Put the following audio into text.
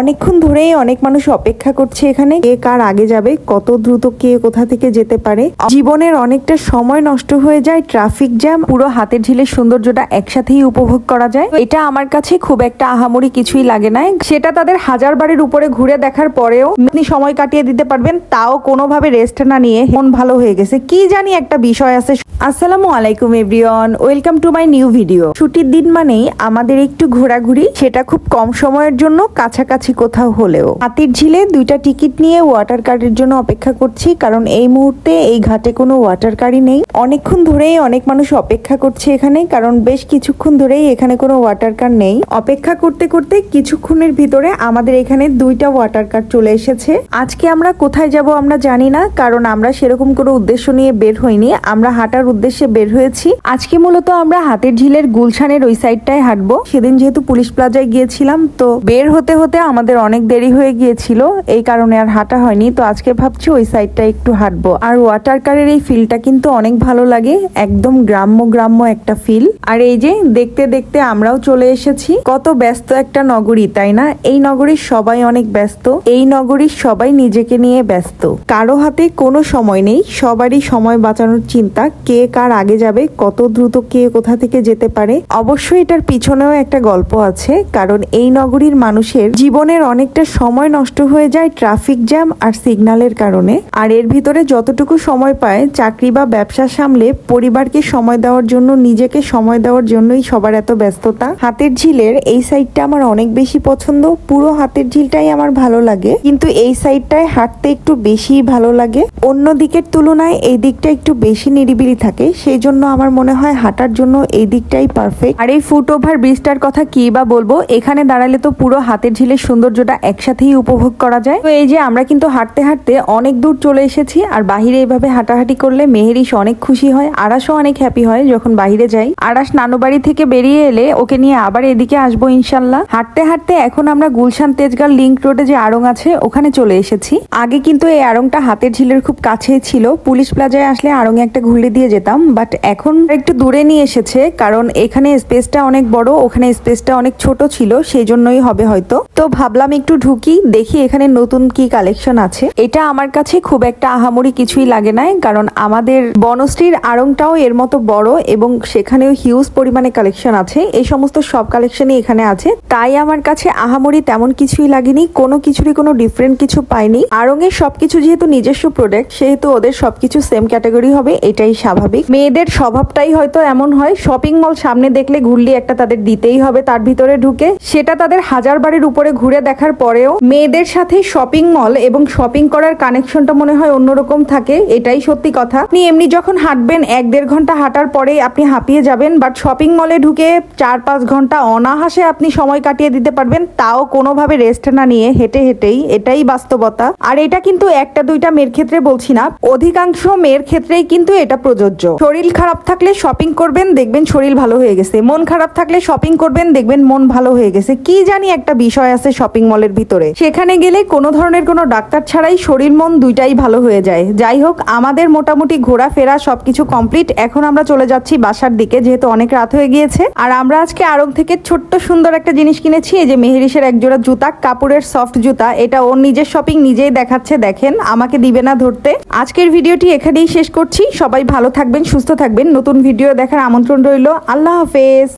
অনেকক্ষণ ধরেই অনেক মানুষ অপেক্ষা করছে এখানে, কে কার আগে যাবে, কত দ্রুত কে কোথা থেকে যেতে পারে। জীবনের অনেকটা সময় নষ্ট হয়ে যায়, ট্রাফিক জ্যাম, পুরো হাতের ঝিলের সৌন্দর্যটা একসাথেই উপভোগ করা যায়। এটা আমার কাছে খুব একটা আহামরি কিছুই লাগে না, সেটা তাদের হাজার বাড়ির উপরে ঘুরে দেখার পরেও আপনি সময় কাটিয়ে দিতে পারবেন, তাও কোনোভাবে রেস্ট না নিয়ে। মন ভালো হয়ে গেছে, কি জানি একটা বিষয় আছে। আসসালামু আলাইকুম everyone, welcome to my new video. ছুটির দিন মানেই আমাদের একটু ঘোরাঘুরি, সেটা খুব কম সময়ের জন্য, কাছাকাছি কোথাও হলেও। হাতির ঝিলে 2টা টিকিট নিয়ে ওয়াটার কারের জন্য অপেক্ষা করছি, কারণ এই মুহূর্তে এই ঘাটে কোনো ওয়াটার কারই নেই। অনেকক্ষণ ধরেই অনেক মানুষ অপেক্ষা করছে এখানে, কারণ বেশ কিছুক্ষণ ধরেই এখানে কোনো ওয়াটার কার নেই। অপেক্ষা করতে করতে কিছুক্ষণের ভিতরে আমাদের এখানে 2টা ওয়াটার কার চলে এসেছে। আজকে আমরা কোথায় যাব আমরা জানি না, কারণ আমরা সেরকম কোনো উদ্দেশ্য নিয়ে বের হইনি, আমরা হাঁটার উদ্দেশ্যে বের হয়েছি। আজকে মূলত আমরা হাতির ঝিলের গুলশানের ওই সাইডটায় হাঁটবো। সেদিন যেহেতু পুলিশ প্লাজায় গিয়েছিলাম, তো বের হতে হতে আমাদের অনেক দেরি হয়ে গিয়েছিল, এই কারণে আর হাঁটা হয়নি। তো আজকে ভাবছি ওই সাইডটা একটু হাঁটবো। আর ওয়াটার কারের এই ফিলটা কিন্তু অনেক ভালো লাগে, একদম গ্রাম্য গ্রাম্য একটা ফিল। আর এই যে দেখতে দেখতে আমরাও চলে এসেছি। কত ব্যস্ত একটা নগরী, তাই না? এই নগরীর সবাই অনেক ব্যস্ত, এই নগরীর সবাই নিজেকে নিয়ে ব্যস্ত, কারো হাতে কোনো সময় নেই, সবারই সময় বাঁচানোর চিন্তা, কে কার আগে যাবে, কত দ্রুত কে কোথা থেকে যেতে পারে। অবশ্যই এটার পিছনেও একটা গল্প আছে, কারণ এই নগরীর মানুষের জীবনের অনেকটা সময় নষ্ট হয়ে যায় ট্রাফিক জ্যাম আর সিগন্যালের কারণে। আর এর ভিতরে যতটুকু সময় পায় চাকরি বা ব্যবসা সামলে পরিবারকে সময় দেওয়ার জন্য, নিজেকে সময় দেওয়ার জন্যই সবার এত ব্যস্ততা। হাতের ঝিলের এই সাইডটা আমার অনেক বেশি পছন্দ, পুরো হাতের ঝিলটাই আমার ভালো লাগে, কিন্তু এই সাইডটায় হাঁটতে একটু বেশি ভালো লাগে। অন্য দিকের তুলনায় এই দিকটা একটু বেশি নিরিবিলি থাকে, সেই জন্য আমার মনে হয় হাঁটার জন্য এই দিকটাই পারফেক্ট। আর এই ফুট ওভার ব্রিজটার কথা কি বা বলবো, এখানে দাঁড়ালে তো পুরো হাতের ঝিলের সৌন্দর্যটা একসাথেই উপভোগ করা যায়। তো এই যে আমরা কিন্তু হাঁটতে হাঁটতে অনেক দূর চলে এসেছি, আর বাহিরে এইভাবে হাঁটাহাঁটি করলে মেহেরিশ অনেক খুশি হয়, আরাসও অনেক হ্যাপি হয় যখন বাহিরে যাই। আরাস নানু বাড়ি থেকে বেরিয়ে এলে ওকে নিয়ে আবার এদিকে আসবো ইনশাল্লাহ। হাঁটতে হাঁটতে এখন আমরা গুলশান তেজগাঁও লিংক রোডে যে আড়ং আছে ওখানে চলে এসেছি। আগে কিন্তু এই আড়ংটা হাতের ঝিলের খুব কাছেই ছিল, পুলিশ প্লাজায় আসলে আড়ং একটা ঘুরে দিয়ে যেতাম, বাট এখন একটু দূরে নিয়ে এসেছে, কারণ এখানে স্পেসটা অনেক বড়, ওখানে স্পেসটা অনেক ছোট ছিল, সেই জন্যই হবে হয়তো। তো ভাবলাম একটু ঢুকি, দেখি এখানে নতুন কি কালেকশন আছে। এটা আমার কাছে খুব একটা আহামরি কিছুই লাগে না, কারণ আমাদের বনশ্রীর আড়ংটাও এর মতো বড় এবং সেখানেও হিউজ পরিমাণে কালেকশন আছে, এই সমস্ত সব কালেকশনই এখানে আছে। তাই আমার কাছে আহামরি তেমন কিছুই লাগেনি, কোনো কিছুরই কোনো ডিফারেন্ট কিছু পাইনি। আড়ং এর সবকিছু যেহেতু নিজস্ব প্রোডাক্ট, সেহেতু ওদের সবকিছু সেম ক্যাটাগরি হবে, এটাই স্বাভাবিক। মেয়েদের স্বভাবটাই হয়তো এমন হয়, শপিং মল সামনে দেখলে ঘুরলি একটা তাদের দিতেই হবে তার ভিতরে ঢুকে, সেটা তাদের হাজার বাড়ির উপরে ঘুরে দেখার পরেও মেয়েদের সাথে শপিং মল এবং শপিং করার কানেকশনটা মনে হয় অন্যরকম থাকে, এটাই সত্যি কথা। আপনি এমনি যখন হাঁটবেন 1-1.5 ঘন্টা হাঁটার পরে আপনি হাঁপিয়ে যাবেন, বাট শপিং মলে ঢুকে 4-5 ঘন্টা অনাহাসে আপনি সময় কাটিয়ে দিতে পারবেন, তাও কোনোভাবে রেস্ট না নিয়ে, হেঁটে হেঁটেই। এটাই বাস্তবতা। আর এটা কিন্তু 1-2টা মেয়ের ক্ষেত্রে বলছি না, অধিকাংশ মেয়ের ক্ষেত্রেই কিন্তু এটা প্রযোজ্য। শরীর খারাপ থাকলে শপিং করবেন, দেখবেন শরীর ভালো হয়ে গেছে, মন খারাপ থাকলে শপিং করবেন, দেখবেন মন ভালো হয়ে গেছে। কি জানি একটা বিষয় আছে শপিং মলের ভিতরে, সেখানে গেলে কোনো ধরনের কোনো ডাক্তার ছাড়াই শরীর মন দুইটাই ভালো হয়ে যায়। যাই হোক, আমাদের মোটামুটি ঘোরাফেরা সবকিছু কমপ্লিট, এখন আমরা চলে যাচ্ছি বাসার দিকে, যেহেতু অনেক রাত হয়ে গিয়েছে। আর আমরা আজকে আড়ং থেকে ছোট্ট সুন্দর একটা জিনিস কিনেছি, এই যে মেহেরিশের একজোড়া জুতা, কাপড়ের সফট জুতা, এটা ওর নিজের শপিং নিজেই দেখাচ্ছে, দেখেন, আমাকে দিবে না ধরতে। আজকের ভিডিওটি এখানেই শেষ করছি, সবাই ভালো থাকবেন, সুস্থ থাকবেন, নতুন ভিডিও দেখার আমন্ত্রণ রইল। আল্লাহ হাফেজ।